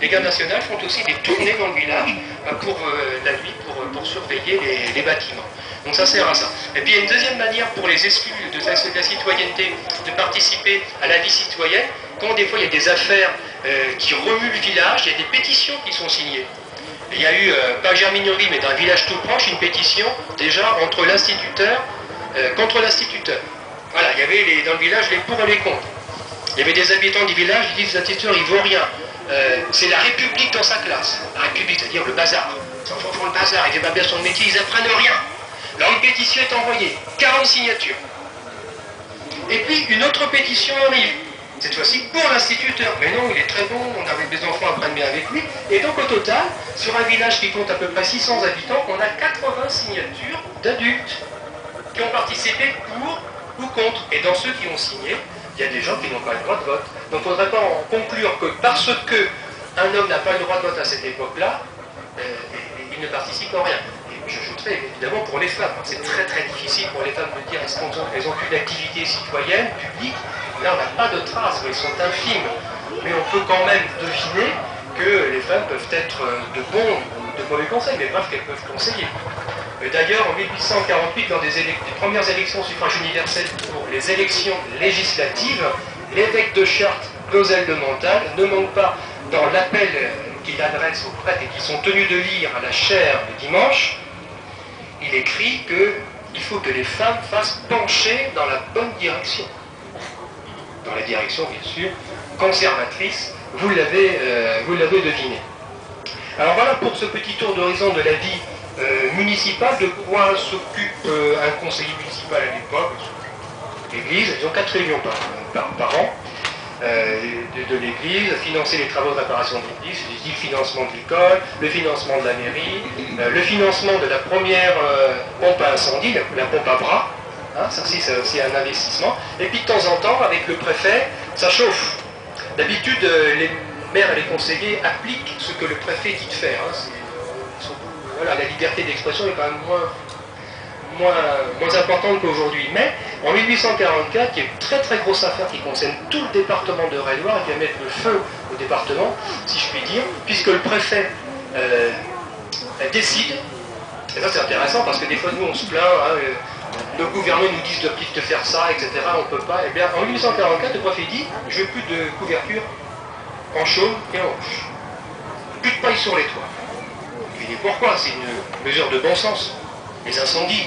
les gardes nationales font aussi des tournées dans le village pour la nuit, pour surveiller les bâtiments. Donc ça sert à ça. Et puis il y a une deuxième manière pour les exclus de la citoyenneté de participer à la vie citoyenne, quand des fois il y a des affaires qui remuent le village, il y a des pétitions qui sont signées. Il y a eu, pas à Germignerie, mais dans un village tout proche, une pétition déjà entre l'instituteur, contre l'instituteur. Voilà, il y avait dans le village les pour et les contre. Il y avait des habitants du village qui disent l'instituteur il vaut rien. C'est la République dans sa classe. La République, c'est-à-dire le bazar. Les enfants font le bazar, ils ne pas bien sur le métier, ils apprennent rien. Alors une pétition est envoyée, 40 signatures. Et puis une autre pétition arrive. Cette fois-ci pour l'instituteur. Mais non, il est très bon, on avait des enfants apprennent bien avec lui. Et donc au total, sur un village qui compte à peu près 600 habitants, on a 80 signatures d'adultes qui ont participé pour ou contre. Et dans ceux qui ont signé, il y a des gens qui n'ont pas le droit de vote. Donc il ne faudrait pas en conclure que parce qu'un homme n'a pas le droit de vote à cette époque-là, il ne participe en rien. Et j'ajouterais évidemment pour les femmes. C'est très très difficile pour les femmes de dire est-ce qu'elles ont une activité citoyenne, publique. Là, on n'a pas de traces, elles sont infimes. Mais on peut quand même deviner que les femmes peuvent être de bons ou de mauvais conseils, mais bref, qu'elles peuvent conseiller. D'ailleurs, en 1848, lors des premières élections au suffrage universel pour les élections législatives, l'évêque de Chartres, Clausel de Montagne, ne manque pas, dans l'appel qu'il adresse aux prêtres et qui sont tenus de lire à la chaire le dimanche, il écrit qu'il faut que les femmes fassent pencher dans la bonne direction. Dans la direction, bien sûr, conservatrice, vous l'avez deviné. Alors voilà pour ce petit tour d'horizon de la vie municipale, de quoi s'occupe un conseiller municipal à l'époque, l'église. Ils ont 4 réunions par an de l'église, financer les travaux de réparation de l'église, le financement de l'école, le financement de la mairie, le financement de la première pompe à incendie, la pompe à bras. Hein, ça aussi, c'est aussi un investissement. Et puis de temps en temps, avec le préfet, ça chauffe. D'habitude, les maires et les conseillers appliquent ce que le préfet dit de faire. Hein. Voilà, la liberté d'expression est quand même moins importante qu'aujourd'hui. Mais en 1844, il y a une très très grosse affaire qui concerne tout le département de Eure-et-Loir et qui va mettre le feu au département, si je puis dire, puisque le préfet décide. Et ça c'est intéressant parce que des fois nous on se plaint. Nos gouvernants nous disent de plus de faire ça, etc. On ne peut pas. Et bien, en 1844, le préfet dit je veux plus de couverture en chaume et en rouge. Plus de paille sur les toits. Il dit pourquoi? C'est une mesure de bon sens. Les incendies.